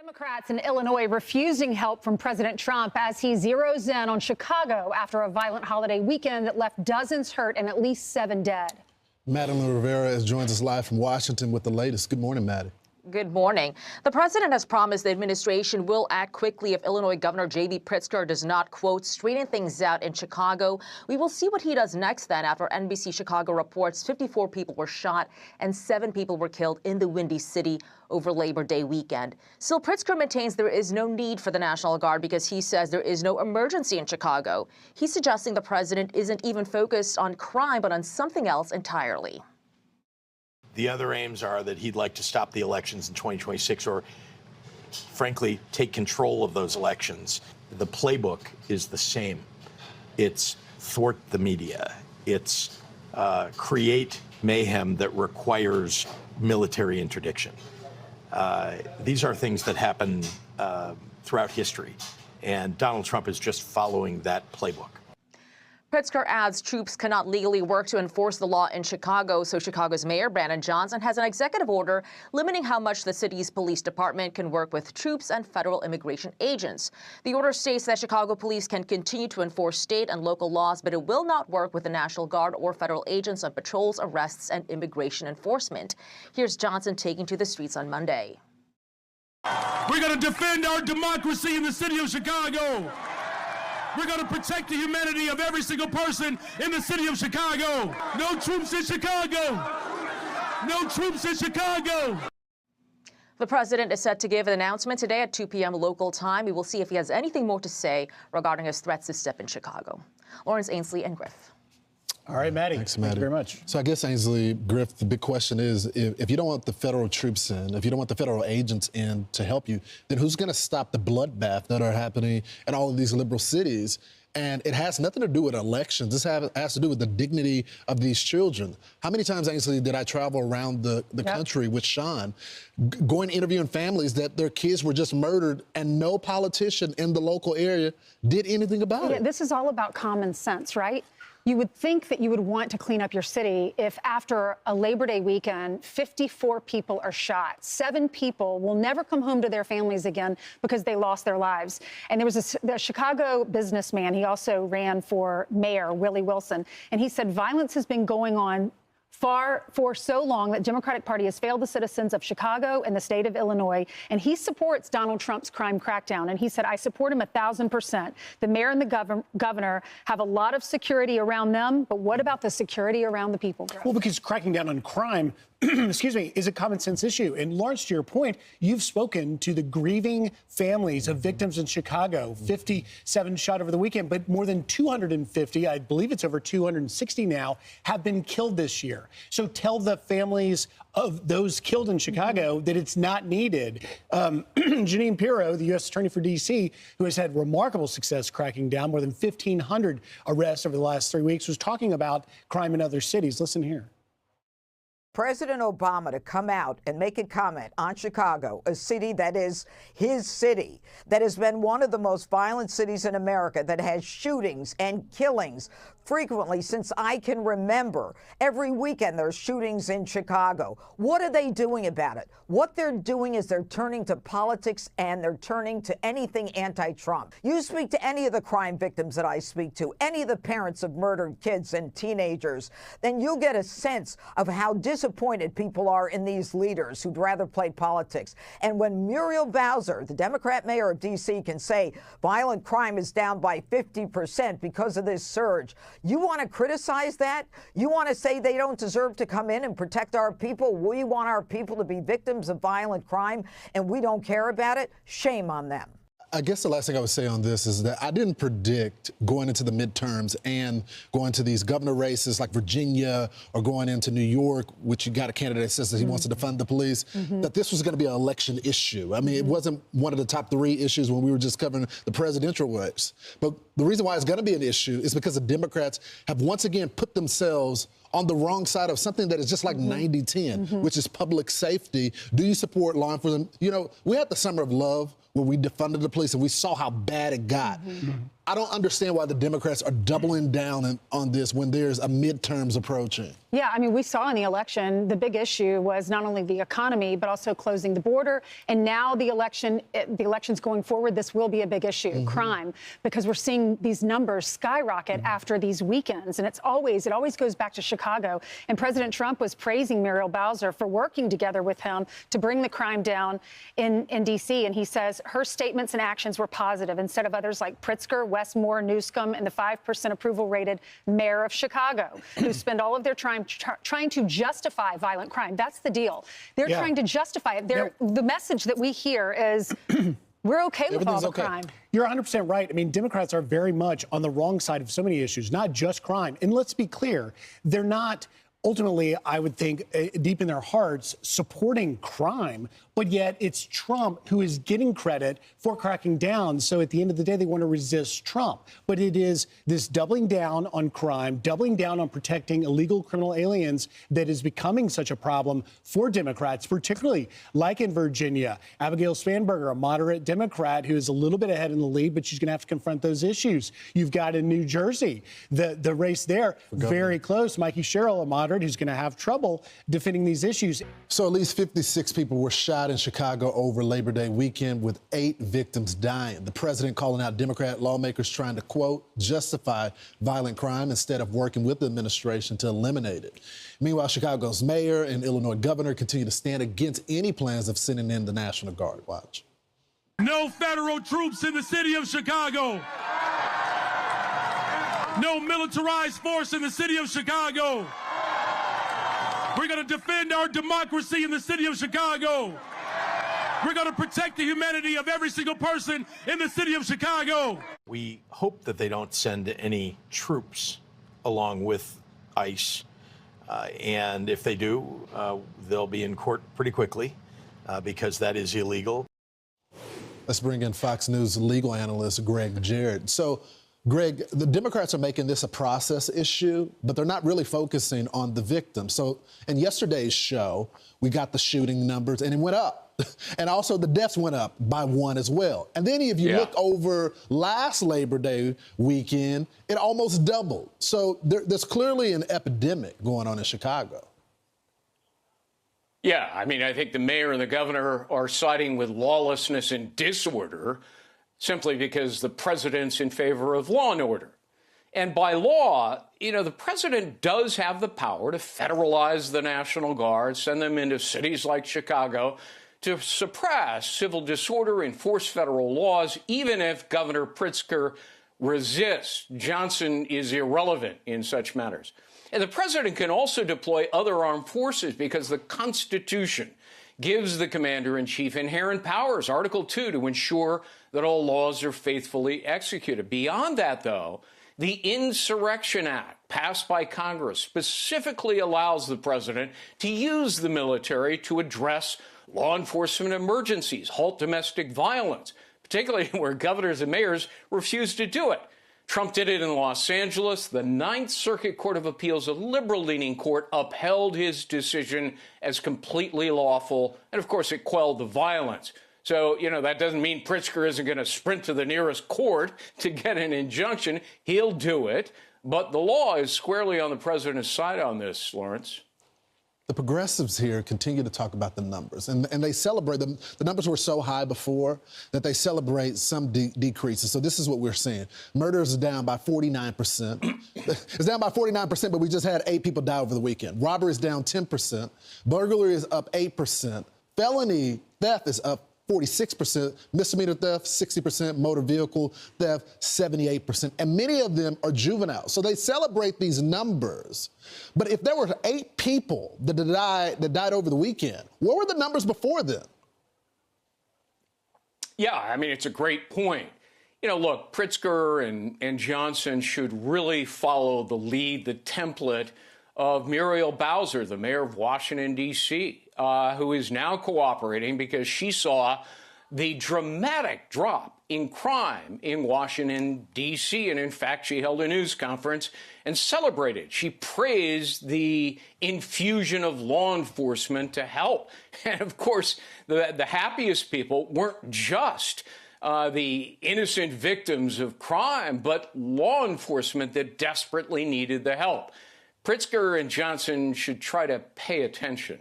Democrats in Illinois refusing help from President Trump as he zeroes in on Chicago after a violent holiday weekend that left dozens hurt and at least 7 dead. Madeleine Rivera joins us live from Washington with the latest. Good morning, Maddie. Good morning. The president has promised the administration will act quickly if Illinois Governor J.B. Pritzker does not, quote, straighten things out in Chicago. We will see what he does next then after NBC Chicago reports 54 people were shot and 7 people were killed in the Windy City over Labor Day weekend. Still, Pritzker maintains there is no need for the National Guard because he says there is no emergency in Chicago. He's suggesting the president isn't even focused on crime but on something else entirely. The other aims are that he'd like to stop the elections in 2026 or, frankly, take control of those elections. The playbook is the same. It's thwart the media. It's create mayhem that requires military interdiction. These are things that happen throughout history, and Donald Trump is just following that playbook. Pritzker adds troops cannot legally work to enforce the law in Chicago, so Chicago's Mayor Brandon Johnson has an executive order limiting how much the city's police department can work with troops and federal immigration agents. The order states that Chicago police can continue to enforce state and local laws, but it will not work with the National Guard or federal agents on patrols, arrests, and immigration enforcement. Here's Johnson taking to the streets on Monday. We're going to defend our democracy in the city of Chicago. We're going to protect the humanity of every single person in the city of Chicago. No troops in Chicago. No troops in Chicago. The president is set to give an announcement today at 2 p.m. local time. We will see if he has anything more to say regarding his threats to step in Chicago. Lawrence Ainsley and Griff. All right, Maddie. Thanks, Thank you very much. So I guess, Ainsley, Griff, the big question is, if you don't want the federal troops in, if you don't want the federal agents in to help you, then who's going to stop the bloodbath that are happening in all of these liberal cities? And it has nothing to do with elections. This has to do with the dignity of these children. How many times, Ainsley, did I travel around the country with Sean, going interviewing families that their kids were just murdered and no politician in the local area did anything about it? This is all about common sense, right? You would think that you would want to clean up your city if after a Labor Day weekend, 54 people are shot. 7 people will never come home to their families again because they lost their lives. And there was a Chicago businessman, he also ran for mayor, Willie Wilson, and he said violence has been going on for so long that Democratic Party has failed the citizens of Chicago and the state of Illinois, and he supports Donald Trump's crime crackdown. And he said, I support him 1,000%. The mayor and the governor have a lot of security around them, but what about the security around the people? Well, because cracking down on crime, excuse me, is a common sense issue. And Lawrence, to your point, you've spoken to the grieving families of victims in Chicago, 57 shot over the weekend, but more than 250, I believe it's over 260 now, have been killed this year. So tell the families of those killed in Chicago that it's not needed. Jeanine Pirro, the U.S. Attorney for D.C., who has had remarkable success cracking down, more than 1,500 arrests over the last 3 weeks, was talking about crime in other cities. Listen here. President Obama to come out and make a comment on Chicago, a city that is his city, that has been one of the most violent cities in America, that has shootings and killings frequently since I can remember. Every weekend there's shootings in Chicago. What are they doing about it? What they're doing is they're turning to politics and they're turning to anything anti-Trump. You speak to any of the crime victims that I speak to, any of the parents of murdered kids and teenagers, then you'll get a sense of how disappointed people are in these leaders who'd rather play politics. And when Muriel Bowser, the Democrat mayor of D.C., can say violent crime is down by 50% because of this surge, you want to criticize that? You want to say they don't deserve to come in and protect our people? We want our people to be victims of violent crime and we don't care about it? Shame on them. I guess the last thing I would say on this is that I didn't predict going into the midterms and going to these governor races like Virginia or going into New York, which you got a candidate that says that he wants to defund the police, that this was going to be an election issue. I mean, it wasn't one of the top 3 issues when we were just covering the presidential race. But the reason why it's going to be an issue is because the Democrats have once again put themselves on the wrong side of something that is just like 90-10, which is public safety. Do you support law enforcement? You know, we had the Summer of Love where we defunded the police and we saw how bad it got. I don't understand why the Democrats are doubling down on this when there's a midterms approaching. Yeah, I mean, we saw in the election, the big issue was not only the economy, but also closing the border. And now the elections going forward, this will be a big issue, crime, because we're seeing these numbers skyrocket after these weekends. And it always goes back to Chicago. And President Trump was praising Muriel Bowser for working together with him to bring the crime down in D.C. And he says her statements and actions were positive instead of others like Pritzker, Westmore, Newscomb, and the 5% approval rated mayor of Chicago, who spend all of their time trying to justify violent crime. That's the deal. They're trying to justify it. The message that we hear is we're okay with all the crime. You're 100% right. I mean, Democrats are very much on the wrong side of so many issues, not just crime. And let's be clear, they're not ultimately, I would think, deep in their hearts, supporting crime, but yet it's Trump who is getting credit for cracking down. So at the end of the day, they want to resist Trump. But it is this doubling down on crime, doubling down on protecting illegal criminal aliens that is becoming such a problem for Democrats, particularly like in Virginia. Abigail Spanberger, a moderate Democrat who is a little bit ahead in the lead, but she's going to have to confront those issues. You've got in New Jersey, the race there, very close. Mikey Sherrill, a moderate who's going to have trouble defending these issues. So at least 56 people were shot in Chicago over Labor Day weekend, with 8 victims dying. The president calling out Democrat lawmakers trying to, quote, justify violent crime instead of working with the administration to eliminate it. Meanwhile, Chicago's mayor and Illinois governor continue to stand against any plans of sending in the National Guard. Watch. No federal troops in the city of Chicago. No militarized force in the city of Chicago. We're going to defend our democracy in the city of Chicago. We're going to protect the humanity of every single person in the city of Chicago. We hope that they don't send any troops along with ICE. And if they do, they'll be in court pretty quickly because that is illegal. Let's bring in Fox News legal analyst Gregg Jarrett. So, Greg, the Democrats are making this a process issue, but they're not really focusing on the victims. So in yesterday's show, we got the shooting numbers, and it went up. And also the deaths went up by 1 as well. And then if you look over last Labor Day weekend, it almost doubled. So there's clearly an epidemic going on in Chicago. Yeah, I mean, I think the mayor and the governor are siding with lawlessness and disorder simply because the president's in favor of law and order. And by law, you know, the president does have the power to federalize the National Guard, send them into cities like Chicago to suppress civil disorder, enforce federal laws, even if Governor Pritzker resists. Johnson is irrelevant in such matters. And the president can also deploy other armed forces because the Constitution gives the commander-in-chief inherent powers, Article 2, to ensure that all laws are faithfully executed. Beyond that, though, the Insurrection Act, passed by Congress, specifically allows the president to use the military to address law enforcement emergencies, halt domestic violence, particularly where governors and mayors refuse to do it. Trump did it in Los Angeles. The Ninth Circuit Court of Appeals, a liberal-leaning court, upheld his decision as completely lawful, and of course it quelled the violence. So, you know, that doesn't mean Pritzker isn't going to sprint to the nearest court to get an injunction. He'll do it. But the law is squarely on the president's side on this, Lawrence. The progressives here continue to talk about the numbers, and they celebrate them. The numbers were so high before that they celebrate some decreases. So this is what we're seeing. Murders is down by 49%. It's down by 49%, but we just had 8 people die over the weekend. Robbery is down 10%. Burglary is up 8%. Felony theft is up 46%, misdemeanor theft, 60%, motor vehicle theft, 78%. And many of them are juveniles. So they celebrate these numbers. But if there were 8 people that died over the weekend, what were the numbers before then? Yeah, I mean, it's a great point. You know, look, Pritzker and Johnson should really follow the lead, the template of Muriel Bowser, the mayor of Washington, D.C., who is now cooperating because she saw the dramatic drop in crime in Washington, D.C. And in fact, she held a news conference and celebrated. She praised the infusion of law enforcement to help. And of course, the happiest people weren't just the innocent victims of crime, but law enforcement that desperately needed the help. Pritzker and Johnson should try to pay attention.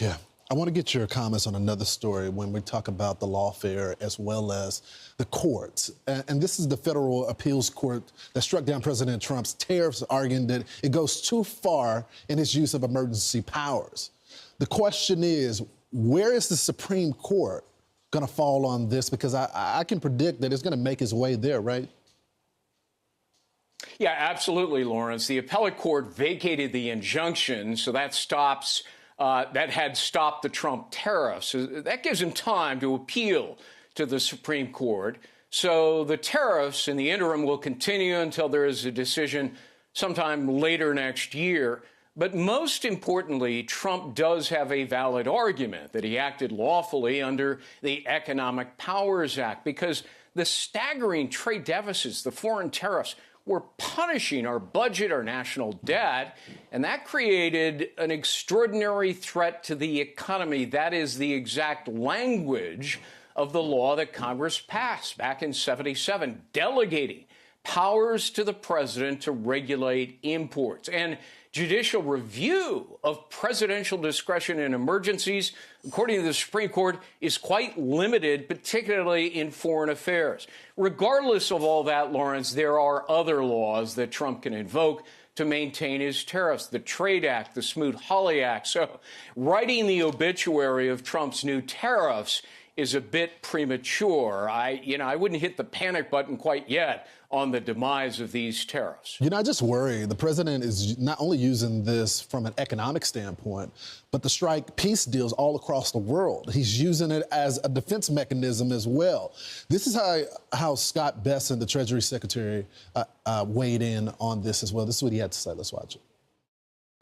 Yeah. I want to get your comments on another story when we talk about the lawfare as well as the courts. And this is the federal appeals court that struck down President Trump's tariffs, arguing that it goes too far in its use of emergency powers. The question is, where is the Supreme Court going to fall on this? Because I can predict that it's going to make its way there, right? Yeah, absolutely, Lawrence. The appellate court vacated the injunction, so that stops. That had stopped the Trump tariffs. That gives him time to appeal to the Supreme Court. So the tariffs in the interim will continue until there is a decision sometime later next year. But most importantly, Trump does have a valid argument that he acted lawfully under the Economic Powers Act, because the staggering trade deficits, the foreign tariffs, were punishing our budget, our national debt, and that created an extraordinary threat to the economy. That is the exact language of the law that Congress passed back in '77, delegating powers to the president to regulate imports. And judicial review of presidential discretion in emergencies, according to the Supreme Court, is quite limited, particularly in foreign affairs. Regardless of all that, Lawrence, there are other laws that Trump can invoke to maintain his tariffs, the Trade Act, the Smoot-Hawley Act. So writing the obituary of Trump's new tariffs is a bit premature. I wouldn't hit the panic button quite yet on the demise of these tariffs. I just worry the president is not only using this from an economic standpoint, but to strike peace deals all across the world. He's using it as a defense mechanism as well. This is how Scott Bessent, the Treasury Secretary, weighed in on this as well. This is what he had to say. Let's watch it.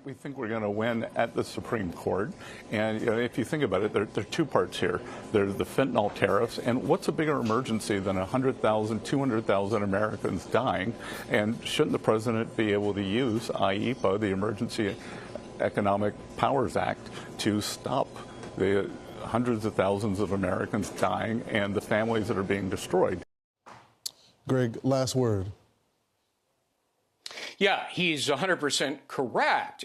We think we're going to win at the Supreme Court. And if you think about it, there are two parts here. There's the fentanyl tariffs. And what's a bigger emergency than 100,000, 200,000 Americans dying? And shouldn't the president be able to use IEPA, the Emergency Economic Powers Act, to stop the hundreds of thousands of Americans dying and the families that are being destroyed? Greg, last word. Yeah, he's 100% correct.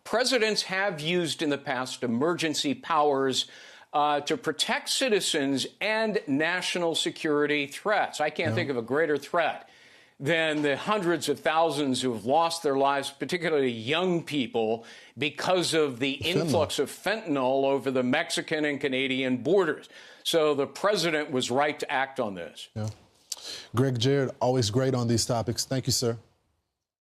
Presidents have used in the past emergency powers to protect citizens and national security threats. I can't think of a greater threat than the hundreds of thousands who have lost their lives, particularly young people, because of the influx of fentanyl over the Mexican and Canadian borders. So the president was right to act on this. Yeah. Gregg Jarrett, always great on these topics. Thank you, sir.